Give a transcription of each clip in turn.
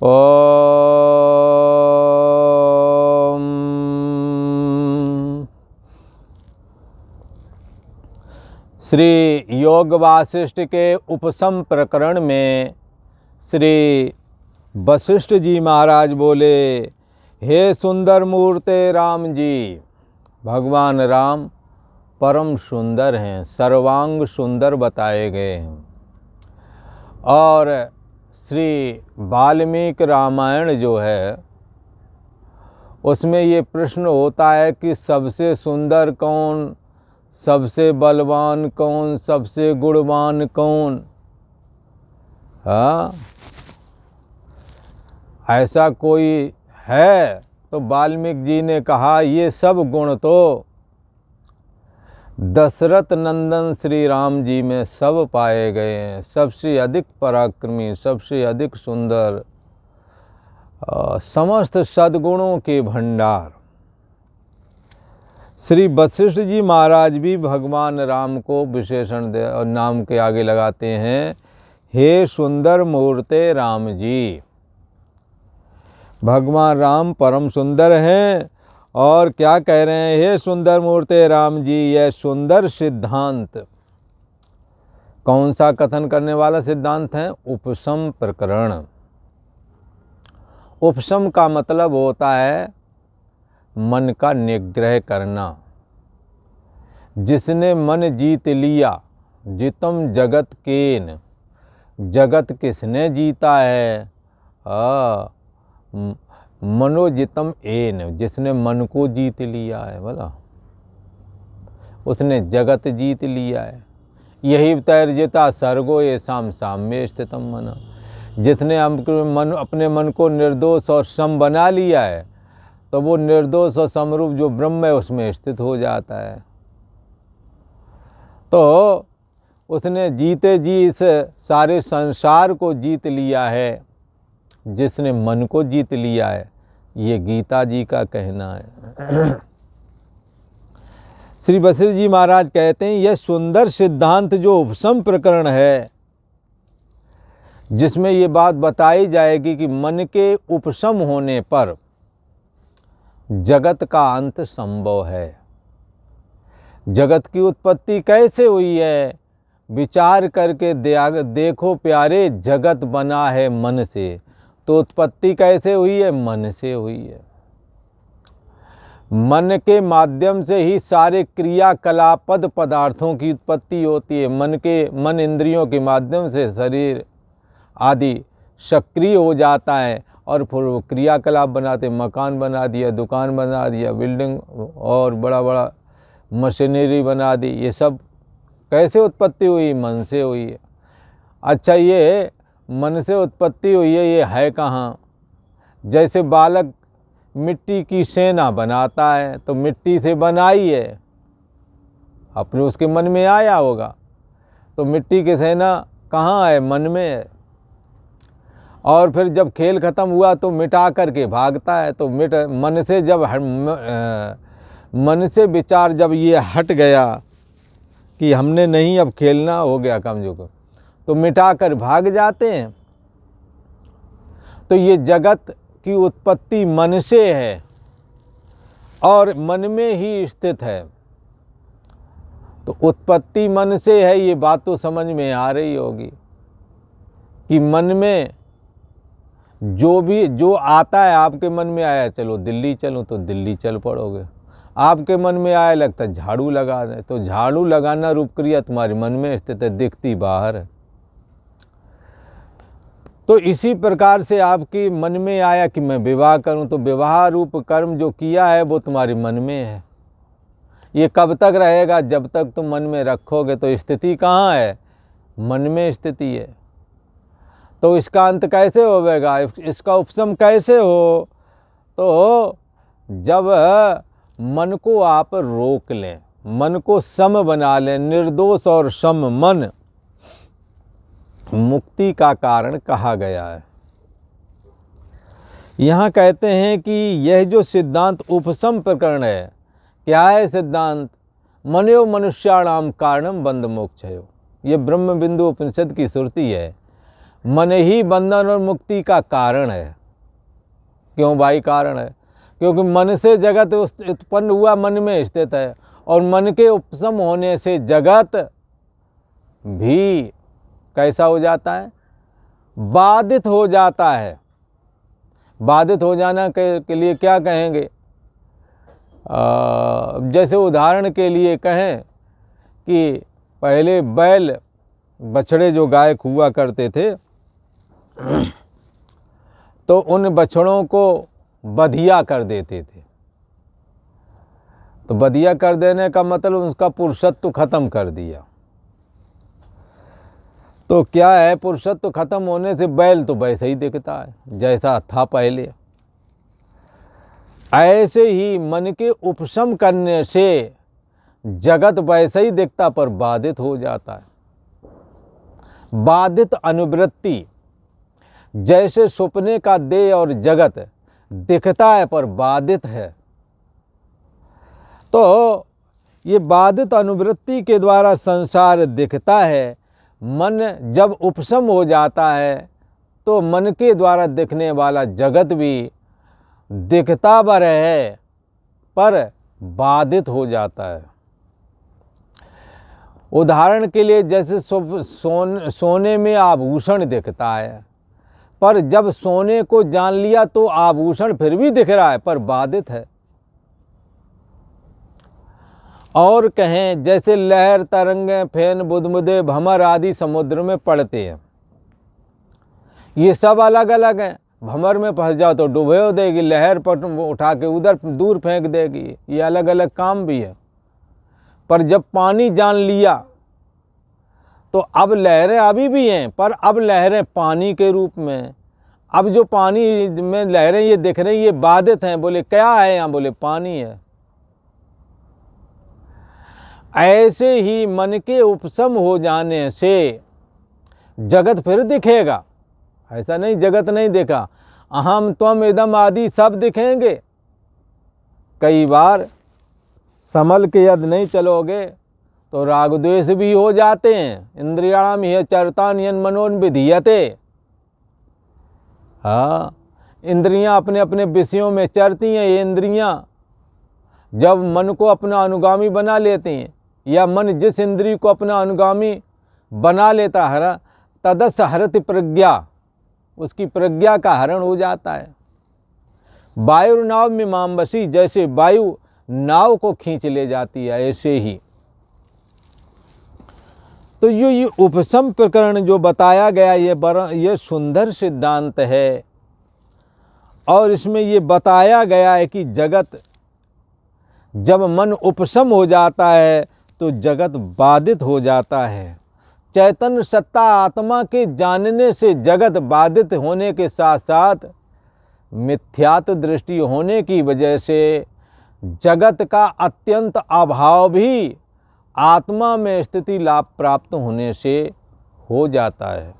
ओम। श्री योग वासिष्ठ के उपसम प्रकरण में श्री वशिष्ठ जी महाराज बोले, हे सुंदर मूर्ते राम जी, भगवान राम परम सुंदर हैं, सर्वांग सुंदर बताए गए हैं। और श्री वाल्मीकि रामायण जो है उसमें ये प्रश्न होता है कि सबसे सुंदर कौन, सबसे बलवान कौन, सबसे गुणवान कौन। हाँ, ऐसा कोई है? तो वाल्मीकि जी ने कहा ये सब गुण तो दशरथ नंदन श्री राम जी में सब पाए गए हैं। सबसे अधिक पराक्रमी, सबसे अधिक सुंदर, समस्त सद्गुणों के भंडार। श्री वशिष्ठ जी महाराज भी भगवान राम को विशेषण और नाम के आगे लगाते हैं, हे सुंदर मूर्ते राम जी। भगवान राम परम सुंदर हैं और क्या कह रहे हैं, हे सुंदर मूर्ते राम जी। यह सुंदर सिद्धांत कौन सा कथन करने वाला सिद्धांत है? उपसम प्रकरण। उपसम का मतलब होता है मन का निग्रह करना। जिसने मन जीत लिया, जितम जगत केन, जगत किसने जीता है? मनोजितम एन, जिसने मन को जीत लिया है, बोला उसने जगत जीत लिया है। यही तैर्जिता सर्गो ये शाम साम्य स्थितम मन, जिसने अपने मन को निर्दोष और सम बना लिया है तो वो निर्दोष और समरूप जो ब्रह्म है उसमें स्थित हो जाता है। तो उसने जीते जी इस सारे संसार को जीत लिया है, जिसने मन को जीत लिया है। ये गीता जी का कहना है। श्री वशिष्ठ जी महाराज कहते हैं, यह सुंदर सिद्धांत जो उपसम प्रकरण है, जिसमें ये बात बताई जाएगी कि मन के उपसम होने पर जगत का अंत संभव है। जगत की उत्पत्ति कैसे हुई है? विचार करके देखो प्यारे, जगत बना है मन से, तो उत्पत्ति कैसे हुई है? मन से हुई है। मन के माध्यम से ही सारे क्रियाकलापद पदार्थों की उत्पत्ति होती है। मन इंद्रियों के माध्यम से शरीर आदि सक्रिय हो जाता है और फिर वो क्रियाकलाप बनाते, मकान बना दिया, दुकान बना दिया, बिल्डिंग और बड़ा बड़ा मशीनरी बना दी। ये सब कैसे उत्पत्ति हुई? मन से हुई है। अच्छा, ये मन से उत्पत्ति हुई है, ये है कहाँ? जैसे बालक मिट्टी की सेना बनाता है तो मिट्टी से बनाई है, अपने उसके मन में आया होगा। तो मिट्टी की सेना कहाँ है? मन में है। और फिर जब खेल खत्म हुआ तो मिटा करके भागता है। तो मन से जब मन से विचार जब ये हट गया कि हमने नहीं अब खेलना, हो गया कमजोर, तो मिटा कर भाग जाते हैं। तो ये जगत की उत्पत्ति मन से है और मन में ही स्थित है। तो उत्पत्ति मन से है, ये बात तो समझ में आ रही होगी कि मन में जो आता है, आपके मन में आया चलो दिल्ली चलो तो दिल्ली चल पड़ोगे। आपके मन में आया लगता है झाड़ू लगा दे, तो झाड़ू लगाना रूप क्रिया तुम्हारे मन में स्थित है, दिखती बाहर है। तो इसी प्रकार से आपके मन में आया कि मैं विवाह करूं, तो विवाह रूप कर्म जो किया है वो तुम्हारे मन में है। ये कब तक रहेगा? जब तक तुम मन में रखोगे। तो स्थिति कहाँ है? मन में स्थिति है। तो इसका अंत कैसे होगा? इसका उपशम कैसे हो? तो जब मन को आप रोक लें, मन को सम बना लें, निर्दोष और सम मन मुक्ति का कारण कहा गया है। यहाँ कहते हैं कि यह जो सिद्धांत उपसम प्रकरण है, क्या है सिद्धांत? मनयो मनुष्याणाम कारणम बंध मोक्षयो। ये ब्रह्म बिंदु उपनिषद की श्रुति है। मन ही बंधन और मुक्ति का कारण है। क्यों भाई कारण है? क्योंकि मन से जगत उत्पन्न हुआ, मन में स्थित है, और मन के उपशम होने से जगत भी कैसा हो जाता है? बाधित हो जाता है। बाधित हो जाना के लिए क्या कहेंगे? जैसे उदाहरण के लिए कहें कि पहले बैल बछड़े जो गाय हुआ करते थे, तो उन बछड़ों को बधिया कर देते थे। तो बधिया कर देने का मतलब उसका पुरुषत्व खत्म कर दिया। तो क्या है, पुरुषत्व खत्म होने से बैल तो वैसे ही दिखता है जैसा था पहले। ऐसे ही मन के उपशम करने से जगत वैसे ही दिखता पर बाधित हो जाता है। बाधित अनुवृत्ति, जैसे सपने का देह और जगत दिखता है पर बाधित है, तो ये बाधित अनुवृत्ति के द्वारा संसार दिखता है। मन जब उपशम हो जाता है तो मन के द्वारा दिखने वाला जगत भी दिखता बर है पर बाधित हो जाता है। उदाहरण के लिए जैसे सोने में आभूषण दिखता है, पर जब सोने को जान लिया तो आभूषण फिर भी दिख रहा है पर बाधित है। और कहें जैसे लहर, तरंगे, फेन, बुदबुदे, भंवर आदि समुद्र में पड़ते हैं, ये सब अलग अलग हैं। भंवर में फंस जाओ तो डुबो देगी, लहर पर उठा के उधर दूर फेंक देगी, ये अलग अलग काम भी है। पर जब पानी जान लिया तो अब लहरें अभी भी हैं, पर अब लहरें पानी के रूप में। अब जो पानी में लहरें ये दिख रही, ये बाधित हैं। बोले क्या है यहाँ? बोले पानी है। ऐसे ही मन के उपशम हो जाने से जगत फिर दिखेगा। ऐसा नहीं जगत नहीं देखा, अहम त्वम इदम आदि सब दिखेंगे। कई बार संभल के यदि नहीं चलोगे तो राग द्वेष भी हो जाते हैं। इंद्रियाणाम ह्य चरतान यन मनोन्विधीयते। हाँ, इंद्रियां अपने अपने विषयों में चरती हैं। ये इंद्रियां जब मन को अपना अनुगामी बना लेती हैं, या मन जिस इंद्रिय को अपना अनुगामी बना लेता है, तदस हरति प्रज्ञा, उसकी प्रज्ञा का हरण हो जाता है। वायु नाव में मामवशी, जैसे वायु नाव को खींच ले जाती है, ऐसे ही। तो ये उपशम प्रकरण जो बताया गया, ये सुंदर सिद्धांत है। और इसमें ये बताया गया है कि जगत जब मन उपशम हो जाता है तो जगत बाधित हो जाता है। चैतन्य सत्ता आत्मा के जानने से जगत बाधित होने के साथ साथ मिथ्यात्व दृष्टि होने की वजह से जगत का अत्यंत अभाव भी आत्मा में स्थिति लाभ प्राप्त होने से हो जाता है।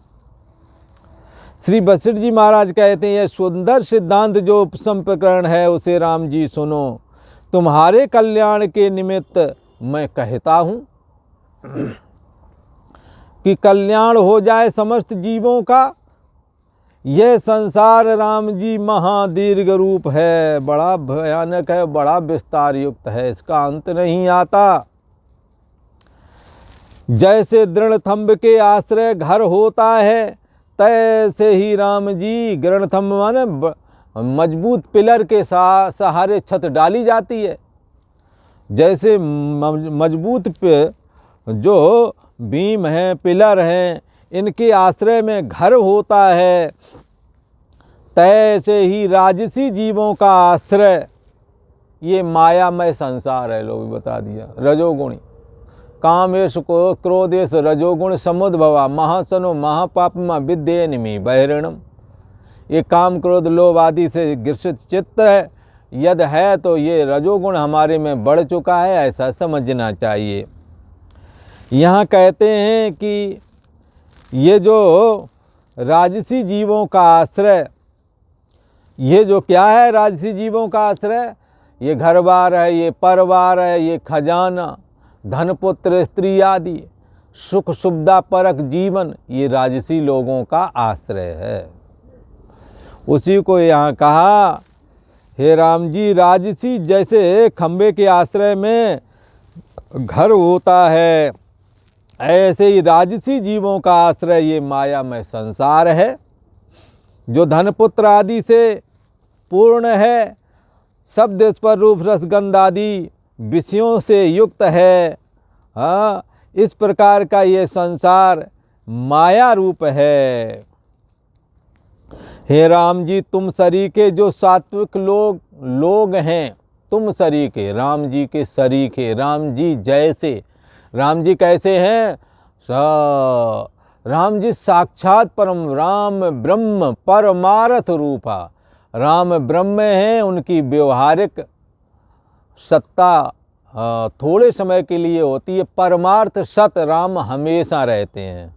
श्री वशिष्ठ जी महाराज कहते हैं, यह सुंदर सिद्धांत जो उपशम प्रकरण है उसे राम जी सुनो, तुम्हारे कल्याण के निमित्त मैं कहता हूँ कि कल्याण हो जाए समस्त जीवों का। यह संसार राम जी महादीर्घ रूप है, बड़ा भयानक है, बड़ा विस्तार युक्त है, इसका अंत नहीं आता। जैसे दृढ़ के आश्रय घर होता है, तैसे ही राम जी गृणथंभ माने मजबूत पिलर के सहारे छत डाली जाती है। जैसे मजबूत जो बीम हैं, पिलर हैं, इनके आश्रय में घर होता है, तैसे ही राजसी जीवों का आश्रय ये मायामय संसार है। लोग बता दिया, रजोगुणी कामेश को क्रोधेश रजोगुण समुद्भवा महासनो महापापमा विद्येनिमि बहिरणम। ये काम क्रोध लोभ आदि से ग्रसित चित्त है, यदि है तो ये रजोगुण हमारे में बढ़ चुका है, ऐसा समझना चाहिए। यहाँ कहते हैं कि ये जो राजसी जीवों का आश्रय, ये जो क्या है राजसी जीवों का आश्रय, ये घर बार है, ये परिवार है, ये खजाना, धन पुत्र स्त्री आदि सुख सुविधा परक जीवन, ये राजसी लोगों का आश्रय है। उसी को यहाँ कहा, हे राम जी, राजसी जैसे खंबे के आश्रय में घर होता है, ऐसे ही राजसी जीवों का आश्रय ये मायामय संसार है, जो धन पुत्र आदि से पूर्ण है, शब्द स्पर्श रूप रसगंध आदि विषयों से युक्त है। हाँ, इस प्रकार का ये संसार माया रूप है। हे राम जी, तुम सरीखे जो सात्विक लोग हैं, तुम सरीखे, राम जी के सरीखे, राम जी जैसे। राम जी कैसे हैं? राम जी साक्षात परम राम ब्रह्म परमार्थ रूपा, राम ब्रह्म हैं। उनकी व्यवहारिक सत्ता थोड़े समय के लिए होती है, परमार्थ सत राम हमेशा रहते हैं।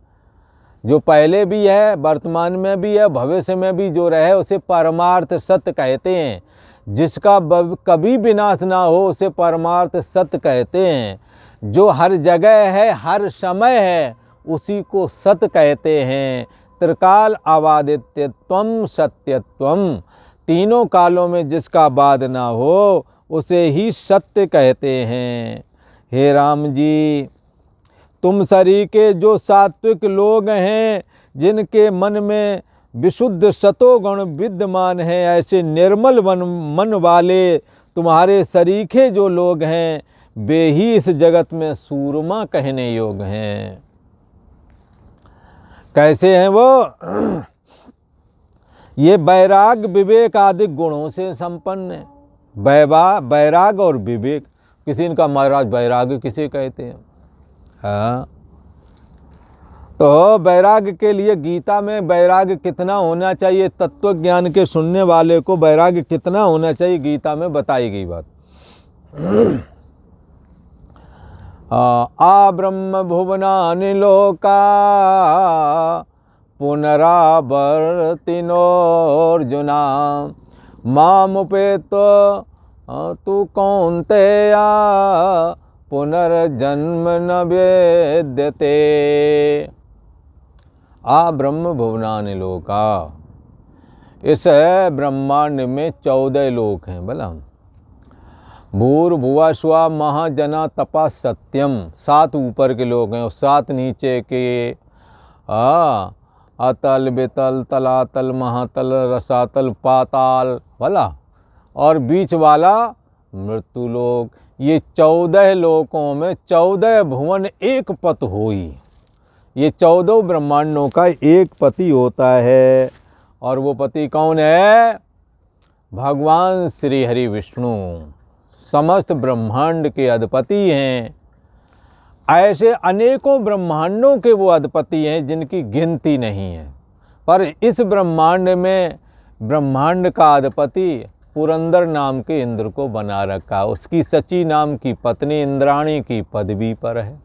जो पहले भी है, वर्तमान में भी है, भविष्य में भी जो रहे उसे परमार्थ सत्य कहते हैं। जिसका कभी विनाश ना हो उसे परमार्थ सत्य कहते हैं। जो हर जगह है, हर समय है, उसी को सत्य कहते हैं। त्रिकाल अबाधित्यत्वम सत्यत्वम, तीनों कालों में जिसका बाद ना हो उसे ही सत्य कहते हैं। हे राम जी, तुम सरीके जो सात्विक लोग हैं, जिनके मन में विशुद्ध सतोगुण विद्यमान है, ऐसे निर्मल मन वाले तुम्हारे सरीखे जो लोग हैं, वे ही इस जगत में सूरमा कहने योग्य हैं। कैसे हैं वो? ये वैराग विवेक आदि गुणों से संपन्न है। वैराग और विवेक, किसी इनका महाराज वैराग किसे कहते हैं? हाँ, तो वैराग्य के लिए गीता में वैराग्य कितना होना चाहिए, तत्व ज्ञान के सुनने वाले को वैराग्य कितना होना चाहिए, गीता में बताई गई बात। आ ब्रह्म भुवनानि लोका पुनरावर्तिनोऽर्जुना मामुपेत्य तु कौन्तेया पुनर्जन्म न वेद्यते। आ ब्रह्म भुवनानि लोका, इस ब्रह्मांड में 14 लोक हैं। भला भूर्भुवः स्वः महाजना तपा सत्यम, 7 ऊपर के लोग हैं और 7 नीचे के। अतल बेतल तलातल महातल रसातल पाताल, भला, और बीच वाला मृत्यु लोक। ये 14 लोकों में 14 भुवन एक पत होई। ये 14 ब्रह्मांडों का एक पति होता है। और वो पति कौन है? भगवान श्री हरि विष्णु, समस्त ब्रह्मांड के अधिपति हैं। ऐसे अनेकों ब्रह्मांडों के वो अधिपति हैं जिनकी गिनती नहीं है। पर इस ब्रह्मांड में ब्रह्मांड का अधिपति पुरंदर नाम के इंद्र को बना रखा। उसकी सची नाम की पत्नी इंद्राणी की पदवी पर है।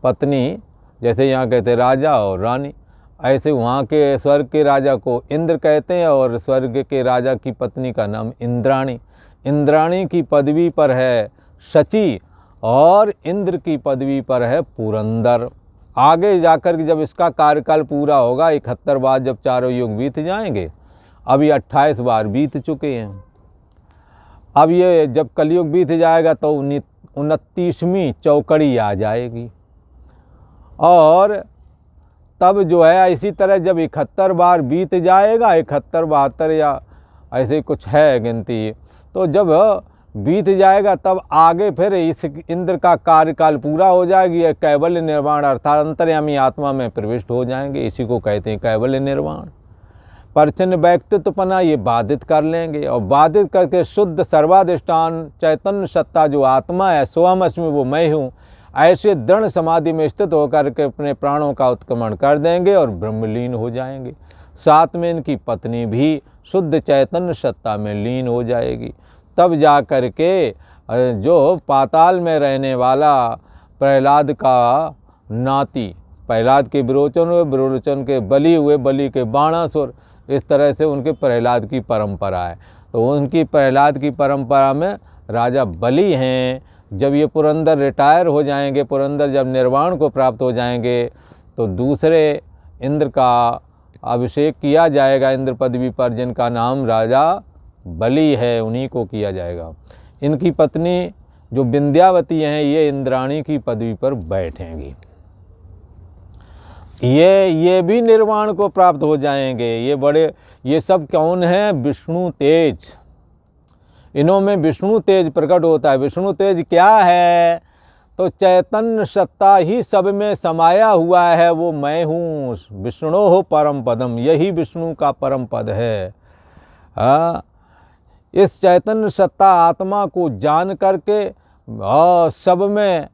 पत्नी जैसे यहाँ कहते राजा और रानी, ऐसे वहाँ के स्वर्ग के राजा को इंद्र कहते हैं और स्वर्ग के राजा की पत्नी का नाम इंद्राणी। इंद्राणी की पदवी पर है शची और इंद्र की पदवी पर है पुरंदर। आगे जाकर के जब इसका कार्यकाल पूरा होगा, 71 बार जब चारों युग बीत जाएंगे, अभी 28 बार बीत चुके हैं। अब ये जब कलयुग बीत जाएगा तो 29वीं चौकड़ी आ जाएगी। और तब जो है इसी तरह जब 71 बार बीत जाएगा, 71 72 या ऐसे कुछ है गिनती, तो जब बीत जाएगा तब आगे फिर इस इंद्र का कार्यकाल पूरा हो जाएगी। कैवल्य निर्वाण अर्थात अंतर्यामी आत्मा में प्रविष्ट हो जाएंगे। इसी को कहते हैं कैवल्य निर्वाण। परचन व्यक्तित्वपना ये बाधित कर लेंगे और बाधित करके शुद्ध सर्वाधिष्ठान चैतन्य सत्ता जो आत्मा है, स्वयं अस्मि वो मैं हूँ, ऐसे दृढ़ समाधि में स्थित होकर के अपने प्राणों का उत्क्रमण कर देंगे और ब्रह्मलीन हो जाएंगे। साथ में इनकी पत्नी भी शुद्ध चैतन्य सत्ता में लीन हो जाएगी। तब जा कर के जो पाताल में रहने वाला प्रहलाद का नाती, प्रहलाद के विरोचन हुए, विरोचन के बलि हुए, बलि के बाणासुर, इस तरह से उनके प्रहलाद की परंपरा है। तो उनकी प्रहलाद की परंपरा में राजा बलि हैं, जब ये पुरंदर रिटायर हो जाएंगे, पुरंदर जब निर्वाण को प्राप्त हो जाएंगे, तो दूसरे इंद्र का अभिषेक किया जाएगा इंद्र पदवी पर, जिनका नाम राजा बलि है, उन्हीं को किया जाएगा। इनकी पत्नी जो विंध्यावती हैं, ये इंद्राणी की पदवी पर बैठेंगी। ये भी निर्वाण को प्राप्त हो जाएंगे। ये सब कौन है? विष्णु तेज। इन्हों में विष्णु तेज प्रकट होता है। विष्णु तेज क्या है? तो चैतन्य सत्ता ही सब में समाया हुआ है, वो मैं हूँ। विष्णु हो परम पदम, यही विष्णु का परम पद है। इस चैतन्य सत्ता आत्मा को जान करके सब में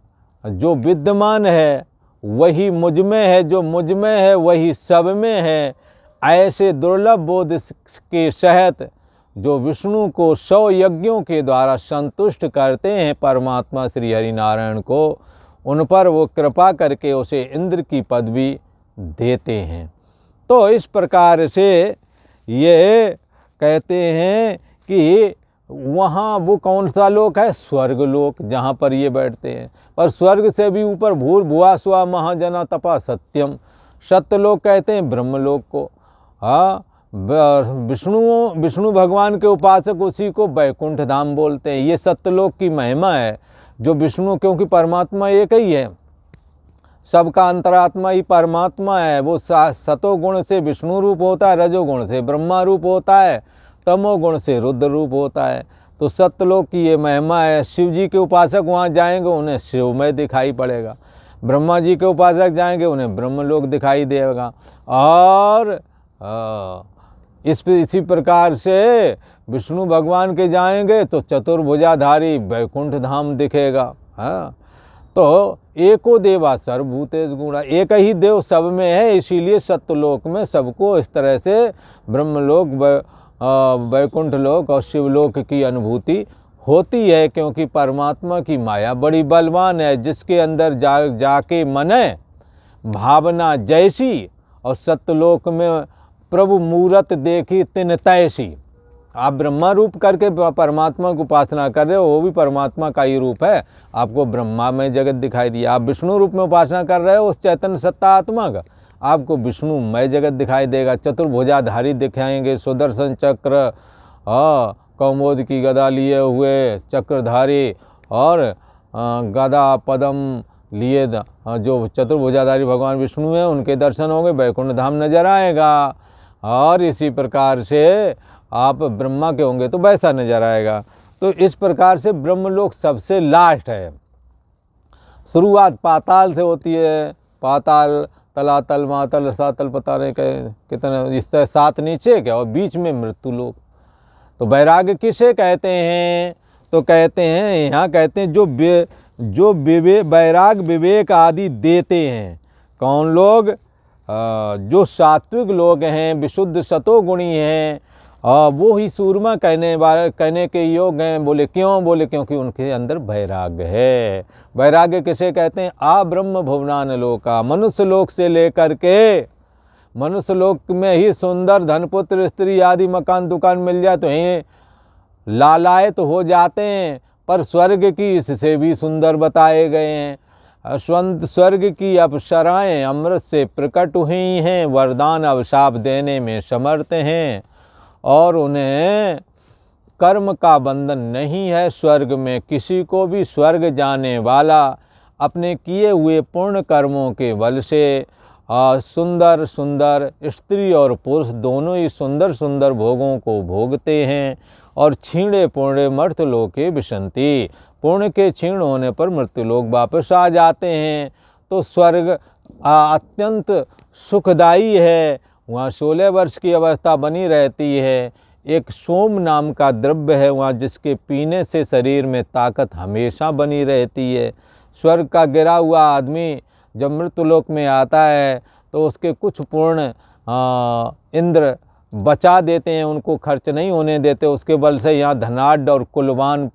जो विद्यमान है वही मुझ में है, जो मुझ में है वही सब में है। ऐसे दुर्लभ बोध के सहित जो विष्णु को 100 यज्ञों के द्वारा संतुष्ट करते हैं परमात्मा श्री हरिनारायण को, उन पर वो कृपा करके उसे इंद्र की पदवी देते हैं। तो इस प्रकार से ये कहते हैं कि वहाँ वो कौन सा लोक है? स्वर्ग लोक, जहाँ पर ये बैठते हैं। पर स्वर्ग से भी ऊपर भूर्भुवः स्वः महाजना तपा सत्यम, सत्यलोक कहते हैं ब्रह्मलोक को। विष्णु भगवान के उपासक उसी को वैकुंठ धाम बोलते हैं। ये सत्यलोक की महिमा है। जो विष्णु, क्योंकि परमात्मा एक ही है, सबका अंतरात्मा ही परमात्मा है। वो सतोगुण से विष्णु रूप होता है, रजोगुण से ब्रह्मा रूप होता है, तमोगुण से रुद्र रूप होता है। तो सत्यलोक की ये महिमा है। शिव जी के उपासक वहाँ जाएंगे, उन्हें शिवमय दिखाई पड़ेगा। ब्रह्मा जी के उपासक जाएंगे, उन्हें ब्रह्मलोक दिखाई देगा। और इसी प्रकार से विष्णु भगवान के जाएंगे तो चतुर्भुजाधारी वैकुंठ धाम दिखेगा। तो एको देवा सर्वभूतेषु गुणा, एक ही देव सब में है, इसीलिए सत्यलोक में सबको इस तरह से ब्रह्मलोक, वैकुंठ लोक और शिवलोक की अनुभूति होती है। क्योंकि परमात्मा की माया बड़ी बलवान है, जिसके अंदर जाके मने भावना जैसी, और सत्यलोक में प्रभु मूरत देखी तिन तैसी। आप ब्रह्मा रूप करके परमात्मा की उपासना कर रहे हो, वो भी परमात्मा का ही रूप है। आपको ब्रह्मा में जगत दिखाई दिया। आप विष्णु रूप में उपासना कर रहे हो उस चैतन्य सत्ता आत्मा का, आपको विष्णु मय जगत दिखाई देगा। चतुर्भुजाधारी दिखाएंगे, सुदर्शन चक्र, कौमोद की गदा लिए हुए चक्रधारी, और गदा पदम लिए जो चतुर्भुजाधारी भगवान विष्णु हैं, उनके दर्शन होंगे, वैकुंठ धाम नजर आएगा। और इसी प्रकार से आप ब्रह्मा के होंगे तो वैसा नजर आएगा। तो इस प्रकार से ब्रह्मलोक सबसे लास्ट है। शुरुआत पाताल से होती है। पाताल, तलातल, मातल, रसातल, पता नहीं कितने, इस तरह 7 नीचे क्या, और बीच में मृत्यु लोक। तो वैराग्य किसे कहते हैं? तो कहते हैं, यहाँ कहते हैं जो वैराग विवेक आदि देते हैं। कौन लोग? जो सात्विक लोग हैं, विशुद्ध सतोगुणी हैं, वो ही सूरमा कहने के योग हैं। बोले क्यों? बोले क्योंकि उनके अंदर वैराग्य है। वैराग्य किसे कहते हैं? आ ब्रह्म भुवनान लोका, मनुष्य लोक से लेकर के, मनुष्य लोक में ही सुंदर धनपुत्र स्त्री आदि मकान दुकान मिल जाए तो ही लालायत हो जाते हैं। पर स्वर्ग की इससे भी सुंदर बताए गए हैं। स्वर्ग की अप्सराएं अमृत से प्रकट हुई हैं, वरदान अवशाप देने में समर्थ हैं, और उन्हें कर्म का बंधन नहीं है। स्वर्ग में किसी को भी स्वर्ग जाने वाला अपने किए हुए पूर्ण कर्मों के बल से सुंदर सुंदर स्त्री और पुरुष दोनों ही सुंदर सुंदर भोगों को भोगते हैं। और छीणे पूर्णे मर्त्यलोके विशन्ति, पुण्य के क्षीण होने पर मृत्युलोक वापस आ जाते हैं। तो स्वर्ग अत्यंत सुखदायी है। वहाँ 16 वर्ष की अवस्था बनी रहती है। एक सोम नाम का द्रव्य है वहाँ, जिसके पीने से शरीर में ताकत हमेशा बनी रहती है। स्वर्ग का गिरा हुआ आदमी जब मृत्युलोक में आता है तो उसके कुछ पूर्ण इंद्र बचा देते हैं, उनको खर्च नहीं होने देते। उसके बल से यहाँ धनाढ़ और कुलवान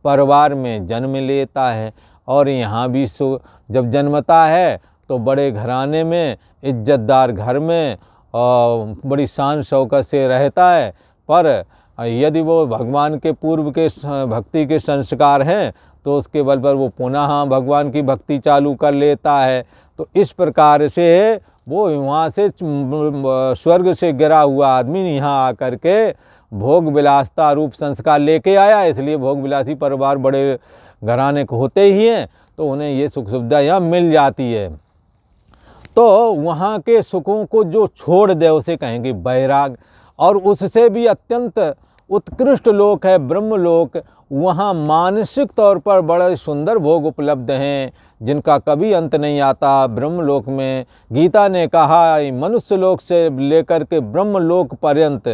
परिवार में जन्म लेता है। और यहाँ भी जब जन्मता है तो बड़े घराने में, इज्जतदार घर में, बड़ी शान शौकत से रहता है। पर यदि वो भगवान के पूर्व के भक्ति के संस्कार हैं तो उसके बल पर वो पुनः भगवान की भक्ति चालू कर लेता है। तो इस प्रकार से वो वहाँ से स्वर्ग से गिरा हुआ आदमी यहाँ आकर के भोग विलासता रूप संस्कार लेके आया। इसलिए भोग विलासी परिवार बड़े घराने के होते ही हैं, तो उन्हें ये सुख सुविधा यहाँ मिल जाती है। तो वहाँ के सुखों को जो छोड़ दे उसे कहेंगे बैराग। और उससे भी अत्यंत उत्कृष्ट लोक है ब्रह्मलोक। वहाँ मानसिक तौर पर बड़े सुंदर भोग उपलब्ध हैं जिनका कभी अंत नहीं आता। ब्रह्मलोक में गीता ने कहा मनुष्य लोक से लेकर के ब्रह्मलोक पर्यंत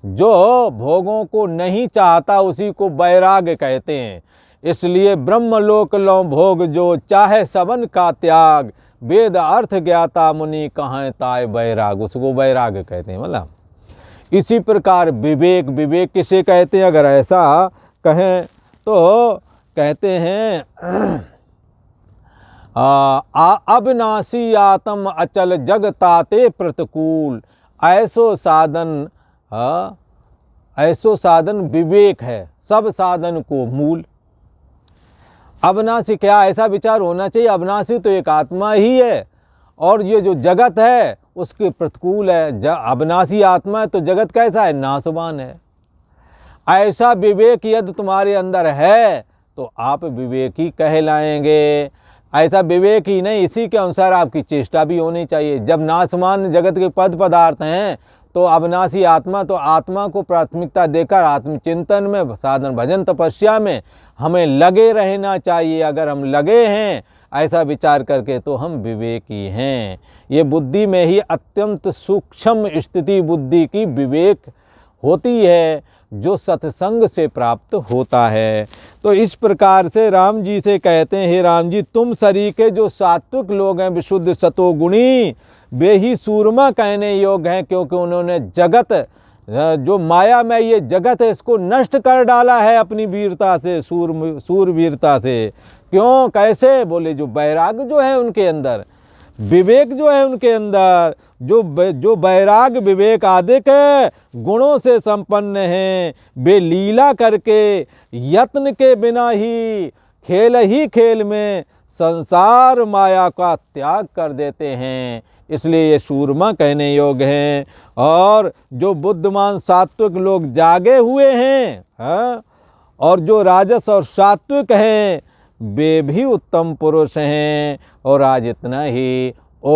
जो भोगों को नहीं चाहता उसी को बैराग कहते हैं। इसलिए ब्रह्मलोक लो भोग जो चाहे सबन का त्याग, वेद अर्थ ज्ञाता मुनि कहाँ ताय बैराग, उसको बैराग कहते हैं। मतलब इसी प्रकार विवेक, विवेक किसे कहते हैं अगर ऐसा कहें तो कहते हैं अविनाशी आत्म अचल जग ताते प्रतिकूल, ऐसो साधन ऐसो साधन विवेक है सब साधन को मूल। अविनाशी क्या ऐसा विचार होना चाहिए, अविनाशी तो एक आत्मा ही है और ये जो जगत है उसके प्रतिकूल है। अविनाशी आत्मा है तो जगत कैसा है, नाशवान है। ऐसा विवेक यदि तुम्हारे अंदर है तो आप विवेकी कहलाएंगे। ऐसा विवेक ही नहीं, इसी के अनुसार आपकी चेष्टा भी होनी चाहिए। जब नाशवान जगत के पद पदार्थ हैं तो अविनाशी आत्मा, तो आत्मा को प्राथमिकता देकर आत्मचिंतन में, साधन भजन तपस्या में हमें लगे रहना चाहिए। अगर हम लगे हैं ऐसा विचार करके तो हम विवेकी हैं। ये बुद्धि में ही अत्यंत सूक्ष्म स्थिति बुद्धि की विवेक होती है जो सत्संग से प्राप्त होता है। तो इस प्रकार से राम जी से कहते हैं, हे राम जी तुम सरीखे जो सात्विक लोग हैं विशुद्ध सतोगुणी, वे ही सूरमा कहने योग्य हैं, क्योंकि उन्होंने जगत जो माया में ये जगत है इसको नष्ट कर डाला है अपनी वीरता से, सूरवीरता से। क्यों, कैसे, बोले जो बैराग जो है उनके अंदर, विवेक जो है उनके अंदर, जो बैराग विवेक आदि के गुणों से संपन्न हैं, वे लीला करके यत्न के बिना ही खेल में संसार माया का त्याग कर देते हैं। इसलिए ये सूरमा कहने योग्य हैं। और जो बुद्धिमान सात्विक लोग जागे हुए हैं और जो राजस और सात्विक हैं वे भी उत्तम पुरुष हैं। और आज इतना ही। ओम।